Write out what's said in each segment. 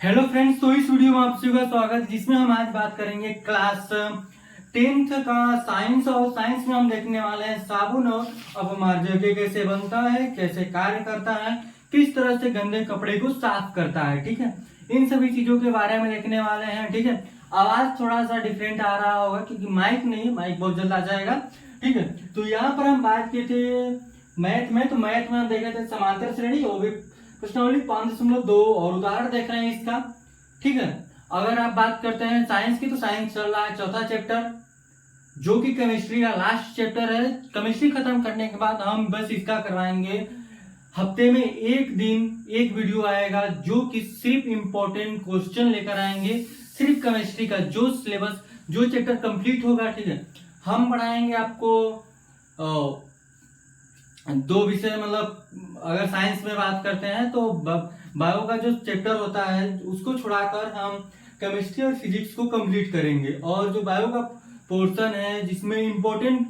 Hello friends, तो इस video में आप सभी का स्वागत है जिसमें हम आज बात करेंगे क्लास 10th का साइंस। और साइंस में हम देखने वाले हैं साबुन और अपमार्जक कैसे बनता है, कैसे कार्य करता है, किस तरह से गंदे कपड़े को साफ करता है। ठीक है, इन सभी चीजों के बारे में देखने वाले हैं। ठीक है, आवाज थोड़ा सा डिफरेंट आ रहा होगा क्योंकि माइक नहीं, माइक बहुत जल्द आ जाएगा। ठीक है, तो यहाँ पर हम बात किए थे मैथ में। तो मैथ में हम देखे थे समांतर श्रेणी, वो भी प्रश्नावली 5.2 और उदाहरण देख रहे हैं इसका। ठीक है, अगर आप बात करते हैं साइंस की, तो साइंस चल रहा है चौथा चैप्टर जो कि केमिस्ट्री का लास्ट चैप्टर है। केमिस्ट्री खत्म करने के बाद हम बस इसका करवाएंगे, हफ्ते में एक दिन एक वीडियो आएगा जो कि सिर्फ इंपॉर्टेंट क्वेश्चन लेकर आएंगे। सिर्फ केमिस्ट्री का जो सिलेबस, जो चैप्टर कंप्लीट होगा, ठीक है, हम पढ़ाएंगे आपको दो विषय। मतलब अगर साइंस में बात करते हैं तो बायो का जो चैप्टर होता है उसको छुड़ाकर हम केमिस्ट्री और फिजिक्स को कंप्लीट करेंगे। और जो बायो का पोर्शन है जिसमें इम्पोर्टेंट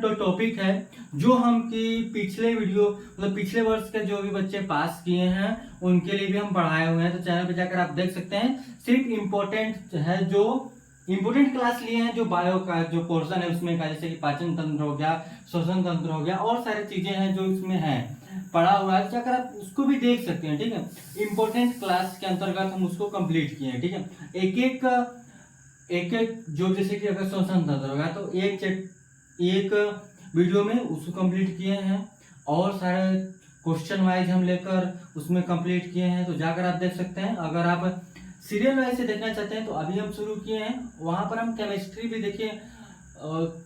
तो टॉपिक है जो हम कि पिछले वीडियो मतलब पिछले वर्ष के जो भी बच्चे पास किए हैं उनके लिए भी हम पढ़ाए हुए हैं। तो चैनल पे जाकर आप देख सकते हैं। सिर्फ इम्पोर्टेंट है, जो इंपोर्टेंट क्लास लिए हैं, जो बायो का जो पोर्शन है उसमें का, जैसे कि पाचन तंत्र हो गया, श्वसन तंत्र हो गया, और सारी चीजें हैं जो इसमें हैं पढ़ा हुआ है, जाकर आप उसको भी देख सकते हैं। ठीक है, इंपोर्टेंट क्लास के अंतर्गत हम उसको कंप्लीट किए हैं। ठीक है, एक एक जो जैसे कि अगर श्वसन तंत्र होगा तो एक वीडियो में उसको कंप्लीट किए हैं, और सारे क्वेश्चन वाइज हम लेकर उसमें कंप्लीट किए हैं। तो जाकर आप देख सकते हैं। अगर आप सीरियल वाइज से देखना चाहते हैं तो अभी हम शुरू किए हैं, वहां पर हम केमिस्ट्री भी देखिए,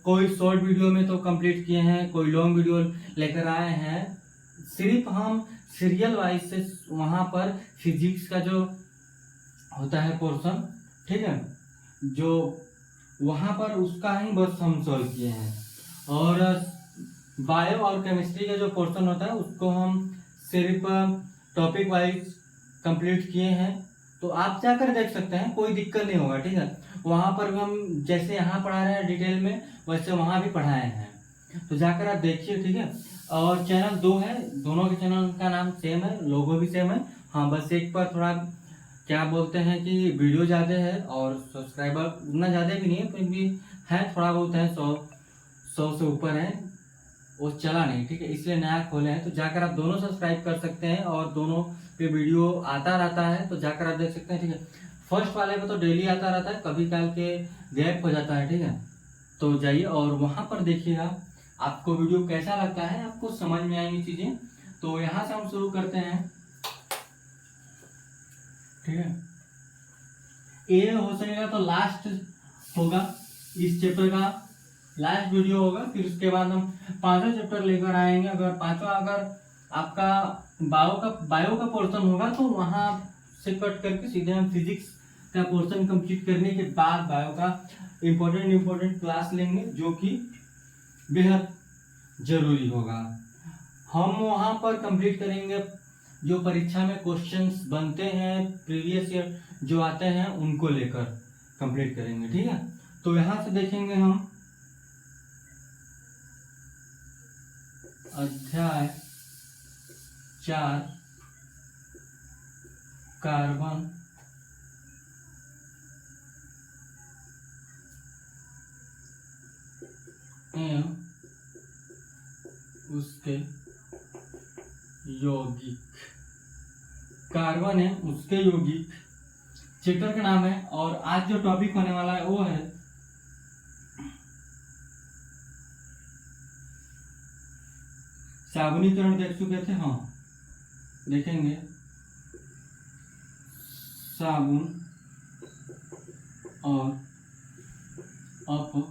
कोई शॉर्ट वीडियो में तो कंप्लीट किए हैं, कोई लॉन्ग वीडियो लेकर आए हैं। सिर्फ हम सीरियल वाइज से वहां पर फिजिक्स का जो होता है पोर्शन, ठीक है, जो वहां पर उसका ही बस हम सॉल्व किए हैं। और बायो और केमिस्ट्री का जो पोर्शन होता है उसको हम सिर्फ टॉपिक वाइज कंप्लीट किए हैं। तो आप जाकर देख सकते हैं, कोई दिक्कत नहीं होगा। ठीक है, वहां पर हम जैसे यहाँ पढ़ा रहे हैं डिटेल में, वैसे वहां भी पढ़ाए हैं। तो जाकर आप देखिए। ठीक है, और चैनल दो है, दोनों के चैनल का नाम सेम है, लोगो भी सेम है। हाँ, बस एक पर थोड़ा क्या बोलते हैं कि वीडियो ज्यादा है और सब्सक्राइबर उतना ज्यादा भी नहीं है, फिर भी है, थोड़ा बहुत है, 100 से ऊपर है, वो चला नहीं। ठीक है, इसलिए नया खोले हैं। तो जाकर आप दोनों सब्सक्राइब कर सकते हैं और दोनों पे वीडियो आता रहता है, तो जाकर आप देख सकते हैं। ठीक है, फर्स्ट वाले पे तो डेली आता रहता है, कभी काल के गैप हो जाता है। ठीक है, तो जाइए और वहां पर देखिएगा आपको वीडियो कैसा लगता है, आपको समझ में आएंगी चीजें। तो यहाँ से हम शुरू करते हैं। ठीक है, ए हो सकेगा तो लास्ट होगा, इस चैप्टर का लास्ट वीडियो होगा। फिर उसके बाद हम पांचवा चैप्टर लेकर आएंगे। अगर पांचवा अगर आपका बायो का पोर्शन होगा तो वहां से कट करके सीधे हम फिजिक्स का पोर्शन कंप्लीट करने के बाद बायो का इम्पोर्टेंट क्लास लेंगे जो कि बेहद जरूरी होगा। हम वहां पर कंप्लीट करेंगे जो परीक्षा में क्वेश्चंस बनते हैं प्रीवियस ईयर जो आते हैं उनको लेकर कंप्लीट करेंगे। ठीक है, तो यहां से देखेंगे हम अध्याय 4 कार्बन एवं उसके यौगिक। कार्बन है उसके यौगिक चैप्टर का नाम है। और आज जो टॉपिक होने वाला है वो है साबुनीकरण। देख चुके थे, हाँ, देखेंगे साबुन और अपमार्जक।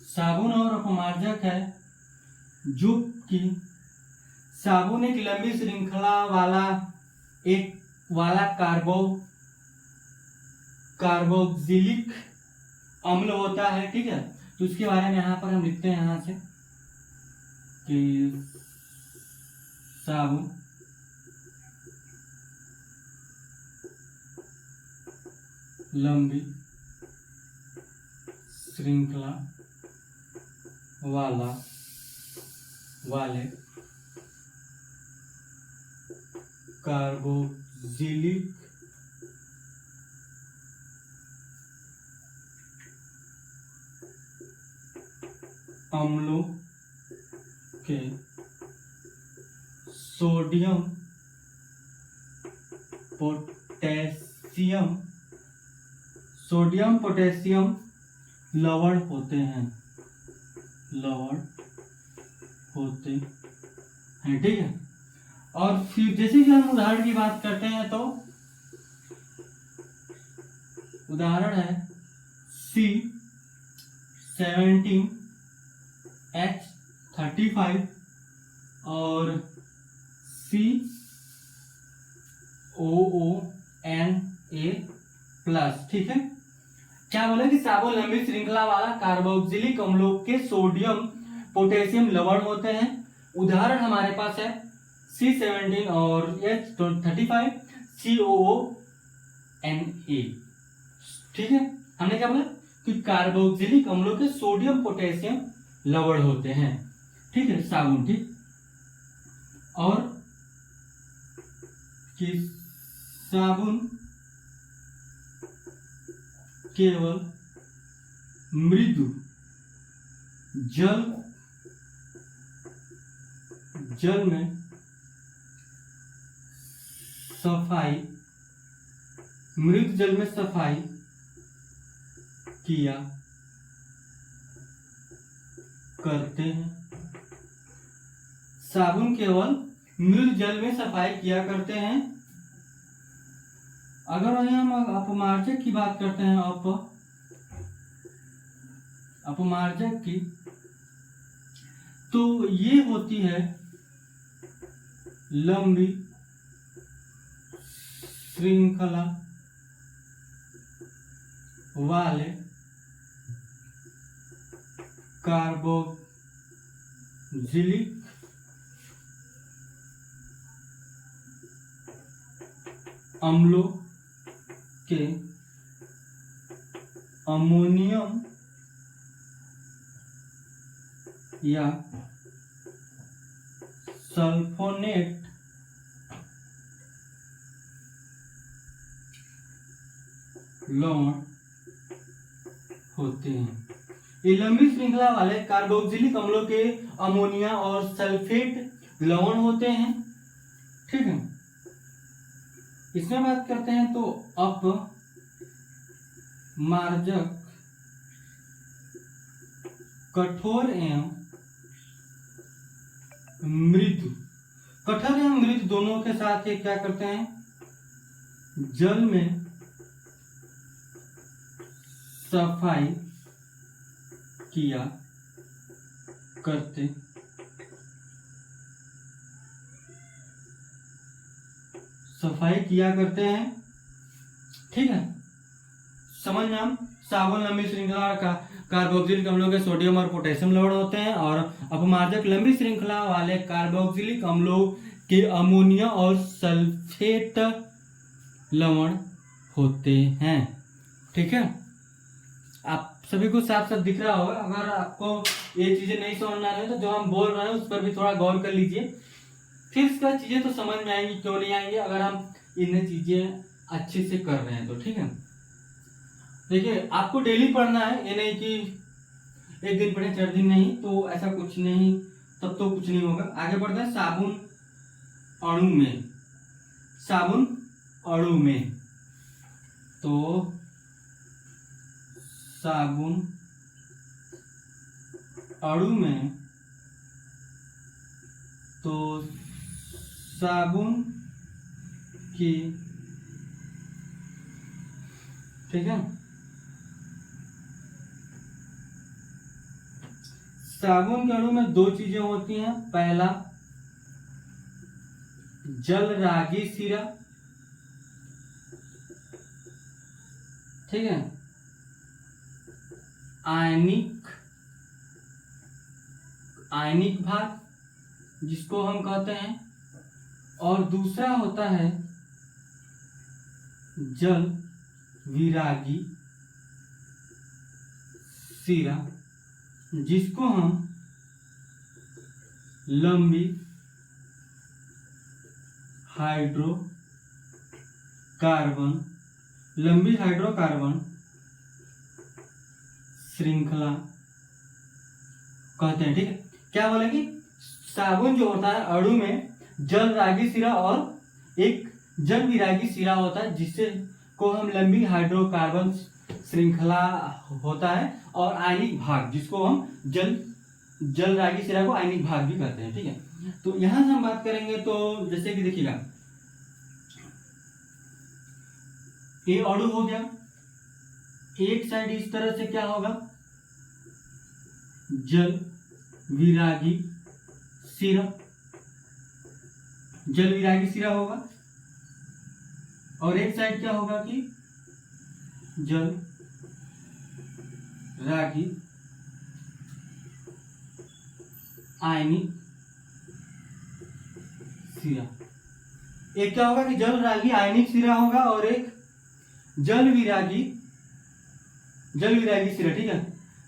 साबुन और अपमार्जक है जो कि साबुन एक लंबी श्रृंखला वाला कार्बोक्सिलिक अम्ल होता है। ठीक है, तो इसके बारे में यहाँ पर हम लिखते हैं यहाँ से कि साबुन लंबी श्रृंखला वाला वाले कार्बोक्सिलिक अम्लों के सोडियम पोटेशियम लवण होते हैं, ठीक है। और फिर जैसे कि हम उदाहरण की बात करते हैं तो उदाहरण है C17H35 और COONA+, ठीक है। क्या बोला कि साबुन लंबी श्रृंखला वाला कार्बोक्सिलिक अम्लों के सोडियम पोटेशियम लवण होते हैं। उदाहरण हमारे पास है C17 और H35 COONA, ठीक है। हमने क्या बोला कि कार्बोक्सिलिक अम्लों के सोडियम पोटेशियम लवण होते हैं, ठीक है, साबुन, ठीक। और कि साबुन केवल मृदु जल में सफाई किया करते हैं। साबुन केवल मृदु जल में सफाई किया करते हैं। अगर वहीं हम अपमार्जक की बात करते हैं, अपमार्जक की, तो ये होती है लंबी श्रृंखला वाले कार्बोक्सिलिक अम्लों के अमोनियम या सल्फोनेट लवण होते हैं। ये लंबी श्रृंखला वाले कार्बोक्सिलिक अम्लों के अमोनिया और सल्फेट लवण होते हैं, ठीक है। इसमें बात करते हैं तो अपमार्जक कठोर एवं मृदु, कठोर एवं मृदु दोनों के साथ ये क्या करते हैं, जल में सफाई किया करते हैं, ठीक है। समझ में हम साबुन लंबी श्रृंखला का कार्बोक्सिलिक अम्लों के सोडियम और पोटेशियम लवण होते हैं, और अपमार्जक लंबी श्रृंखला वाले कार्बोक्सिलिक अम्लों के अमोनिया और सल्फेट लवण होते हैं, ठीक है। आप सभी को साफ साफ दिख रहा होगा। अगर आपको ये चीजें नहीं समझ में आ रही है तो जो हम बोल रहे हैं उस पर भी थोड़ा गौर कर लीजिए, फिर इसका चीजें तो समझ में आएंगी, क्यों नहीं आएंगी अगर हम इन्हें चीजें अच्छे से कर रहे हैं तो, ठीक है। देखिए, आपको डेली पढ़ना है, ये नहीं कि एक दिन पढ़े 4 दिन नहीं, तो ऐसा कुछ नहीं, तब तो कुछ नहीं होगा। आगे बढ़ते हैं साबुन अणु में, तो साबुन अणु में, तो साबुन की, ठीक है, साबुन के अणु में 2 चीजें होती हैं। पहला जल रागी सिरा, ठीक है, आयनिक भाग जिसको हम कहते हैं, और दूसरा होता है जल विरागी सिरा जिसको हम लंबी हाइड्रोकार्बन लंबी हाइड्रोकार्बन श्रृंखला कहते हैं। ठीक है, क्या बोला कि साबुन जो होता है अणु में जल रागी सिरा और एक जल विरागी सिरा होता है, जिससे को हम लंबी हाइड्रोकार्बन श्रृंखला होता है, और आयनिक भाग जिसको हम जल रागी सिरा को आयनिक भाग भी कहते हैं। ठीक है, तो यहां से हम बात करेंगे तो जैसे कि देखिएगा, ये अणु हो गया, एक साइड इस तरह से क्या होगा, जल विरागी सिरा होगा, और एक साइड क्या होगा कि जल रागी आयनिक सिरा। एक क्या होगा कि जल रागी आयनिक सिरा होगा, और एक जल विरागी सिरा। ठीक है,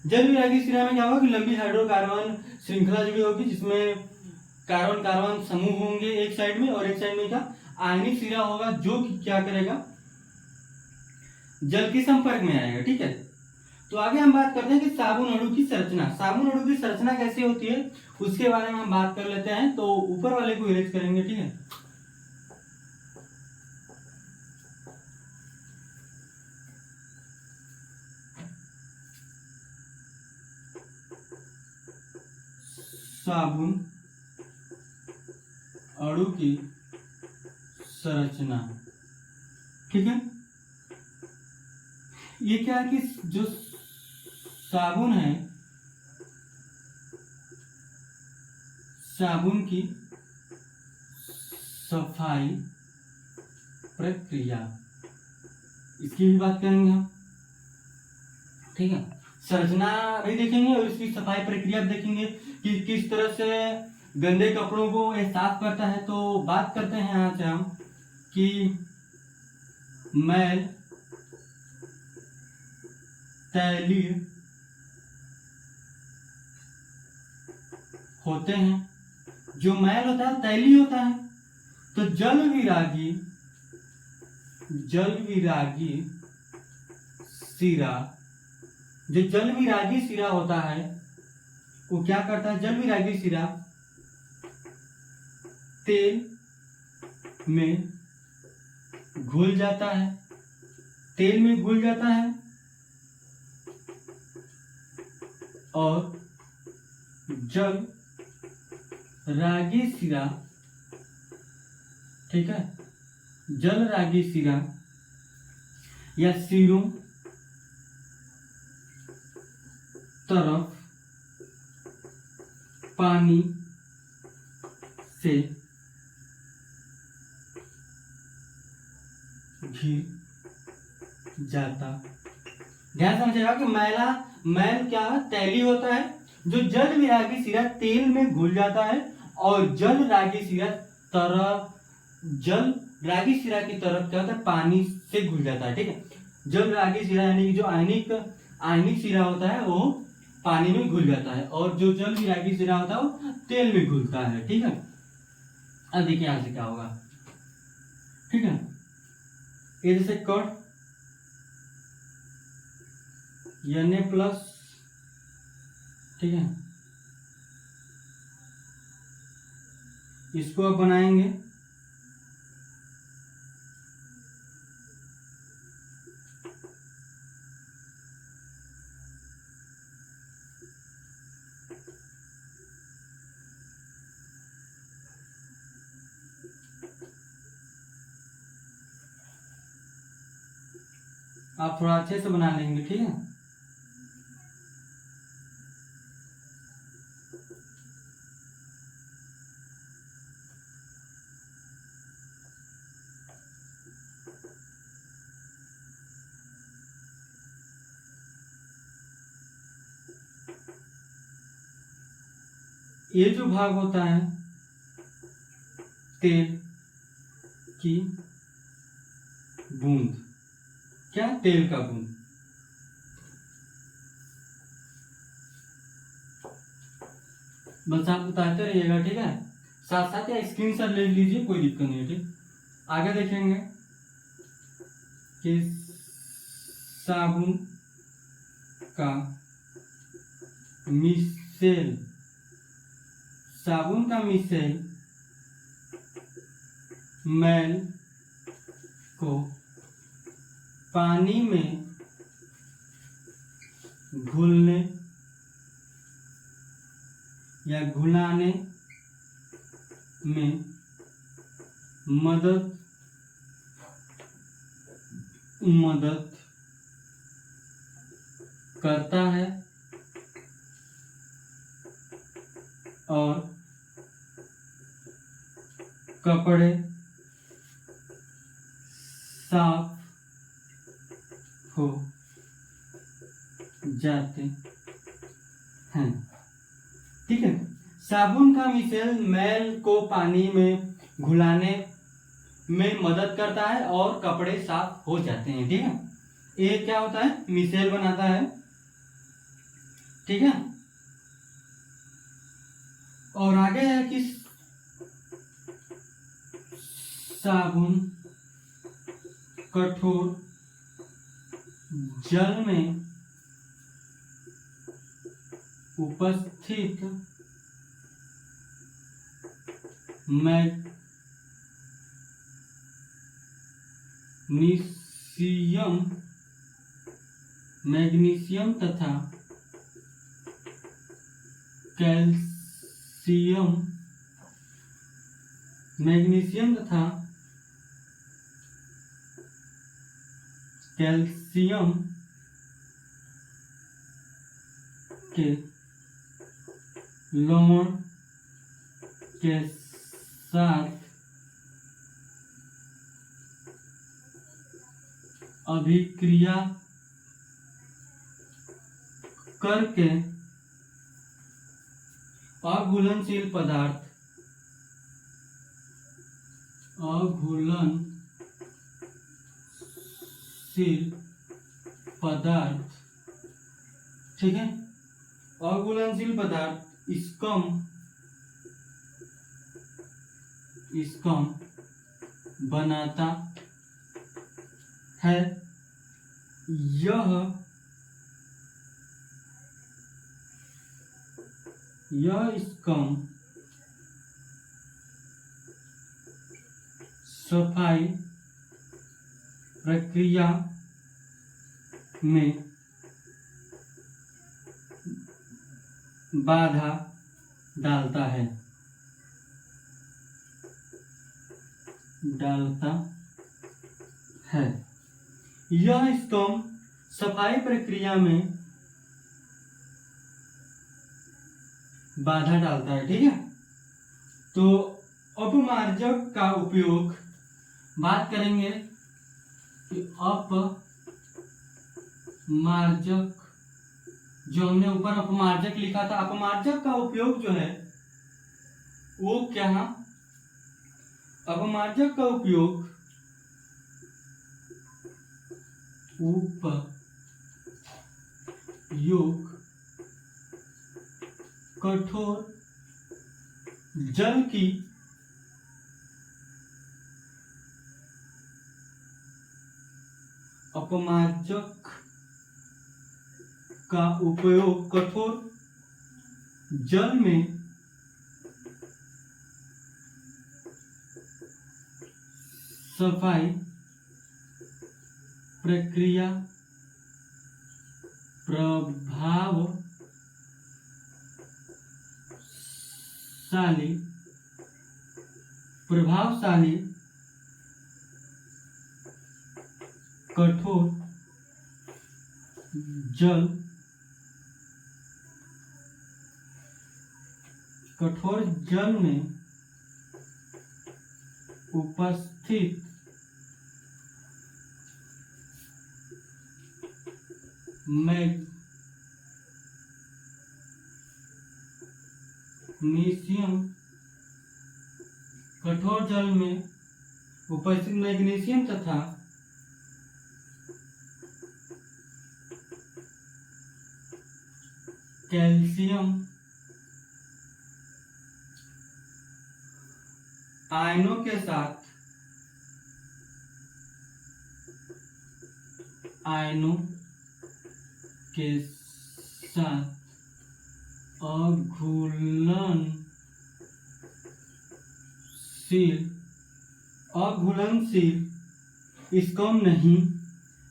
जल विरागी सिरा में क्या होगा कि लंबी हाइड्रोकार्बन श्रृंखला जुड़ी होगी, जिसमें कार्बन कार्बन समूह होंगे एक साइड में, और एक साइड में क्या आयनिक सिरा होगा, जो कि क्या करेगा, जल के संपर्क में आएगा। ठीक है, तो आगे हम बात करते हैं कि साबुन अणु की संरचना। साबुन अणु की संरचना कैसे होती है उसके बारे में हम बात कर लेते हैं। तो ऊपर वाले को इरेज करेंगे। ठीक है, साबुन अणु की संरचना। ठीक है, ये क्या है कि जो साबुन है, साबुन की सफाई प्रक्रिया, इसकी भी बात करेंगे हम। ठीक है, संरचना भी देखेंगे और इसकी सफाई प्रक्रिया देखेंगे कि किस तरह से गंदे कपड़ों को ये साफ करता है। तो बात करते हैं यहाँ से हम कि मैल तैलीय होते हैं। जो मैल होता है तैलीय होता है, तो जल विरागी सिरा, जो जल विरागी सिरा होता है वो क्या करता है, जल विरागी सिरा तेल में घुल जाता है, और जल रागी सिरा, ठीक है, जल रागी सिरा या सिरों तरफ पानी से घिर जाता। ध्यान समझेगा कि मैल क्या तैलीय होता है, जो जल विरागी सिरा तेल में घुल जाता है, और जल रागी सिरा की तरफ क्या होता है, पानी से घुल जाता है। ठीक है, जल रागी सिरा यानी कि जो आयनिक सिरा होता है वो पानी में घुल जाता है, और जो जल विरागी सिरा होता है वो तेल में घुलता है। ठीक है, अब देखिए यहां से क्या होगा। ठीक है, ये जैसे कट Na+, ठीक है, इसको अब बनाएंगे। आप थोड़ा अच्छे से बना लेंगे। ठीक है, ये जो भाग होता है तेल की बूंद, क्या, तेल का बूंद, बस आप उतारते रहिएगा, ठीक है। साथ साथ या स्क्रीनशॉट ले लीजिए, कोई दिक्कत नहीं है, ठीक। आगे देखेंगे कि साबुन का मिसेल, साबुन का मिसेल मैल को पानी में घुलने या घुलाने में मदद करता है और कपड़े साफ हो जाते हैं, ठीक है। साबुन का मिसेल मैल को पानी में घुलाने में मदद करता है और कपड़े साफ हो जाते हैं, ठीक है। ये क्या होता है, मिसेल बनाता है, ठीक है। और आगे है कि साबुन कठोर जल में उपस्थित मैग्नीशियम तथा कैल्शियम के लवण के साथ अभिक्रिया करके अघुलनशील पदार्थ, ठीक है। अघुलनशील पदार्थ स्कम बनाता है। यह स्कम सफाई प्रक्रिया में बाधा डालता है यह स्कम सफाई प्रक्रिया में बाधा डालता है, ठीक है। तो अपमार्जक का उपयोग बात करेंगे कि अपमार्जक, जो हमने ऊपर अपमार्जक लिखा था, अपमार्जक का उपयोग जो है वो क्या है, अपमार्जक का उपयोग कठोर जल की अपमार्जक का उपयोग कठोर जल में सफाई प्रक्रिया प्रभावशाली कठोर जल में उपस्थित मैग्नीशियम, कठोर जल में उपस्थित मैग्नीशियम तथा कैल्शियम आयनों के साथ अघुलनशील स्कम नहीं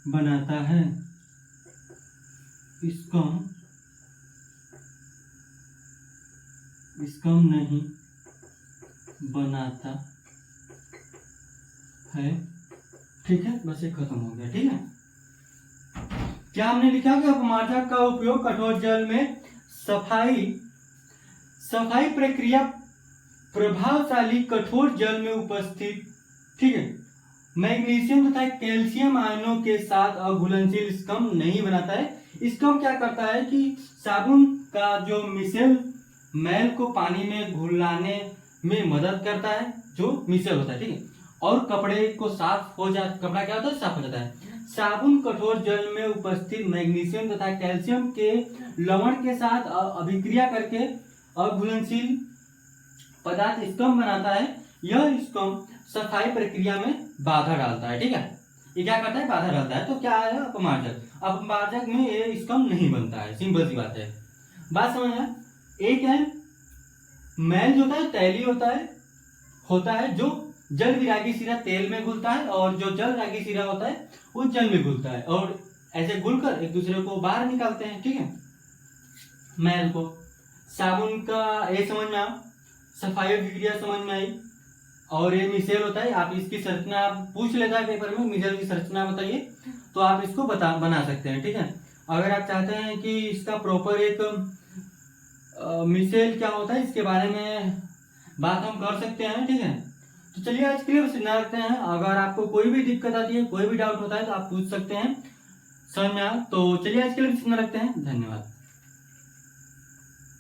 बनाता है। स्कम नहीं बनाता है। ठीक है, बस ये खत्म हो गया। ठीक है, क्या हमने लिखा कि अपमार्जक का उपयोग कठोर जल में सफाई प्रक्रिया प्रभावशाली कठोर जल में उपस्थित, ठीक है, मैग्नीशियम तथा कैल्शियम आयनों के साथ अघुलनशील स्कम नहीं बनाता है। स्कम क्या करता है कि साबुन का जो मिसेल मैल को पानी में घुलाने में मदद करता है, जो मिसेल होता है। ठीक है, और कपड़े को साफ हो जाता, कपड़ा क्या होता है, साफ हो जाता है। साबुन कठोर जल में उपस्थित मैग्नीशियम तथा कैल्शियम के लवण के साथ अभिक्रिया करके अघुलनशील पदार्थ स्कम बनाता है। यह स्कम सफाई प्रक्रिया में बाधा डालता है। ठीक है, ये क्या करता है, बाधा डालता है। तो क्या है अपमार्जक, अपमार्जक में ये स्कम नहीं बनता है। सिंपल सी बात है, बात समझ में। एक है मैल जो होता है तैलीय होता है जो जल विरागी सिरा तेल में घुलता है, और जो जल विरागी सिरा होता है वो जल में घुलता है, और ऐसे घुलकर एक दूसरे को बाहर निकालते हैं। ठीक है, मैल को। साबुन का ये समझ में आया, सफाई प्रक्रिया समझ में आई, और ये मिसेल होता है। आप इसकी संरचना आप पूछ लेता है पेपर में, मिसेल की संरचना बताइए, तो आप इसको बना सकते हैं। ठीक है, अगर आप चाहते हैं कि इसका प्रॉपर एक मिसेल क्या होता है इसके बारे में बात हम कर सकते हैं। ठीक है, तो चलिए आज के लिए बस इतना रखते हैं। अगर आपको कोई भी दिक्कत आती है, कोई भी डाउट होता है, तो आप पूछ सकते हैं। समझ में आया? तो चलिए आज के लिए बस इतना रखते हैं। धन्यवाद।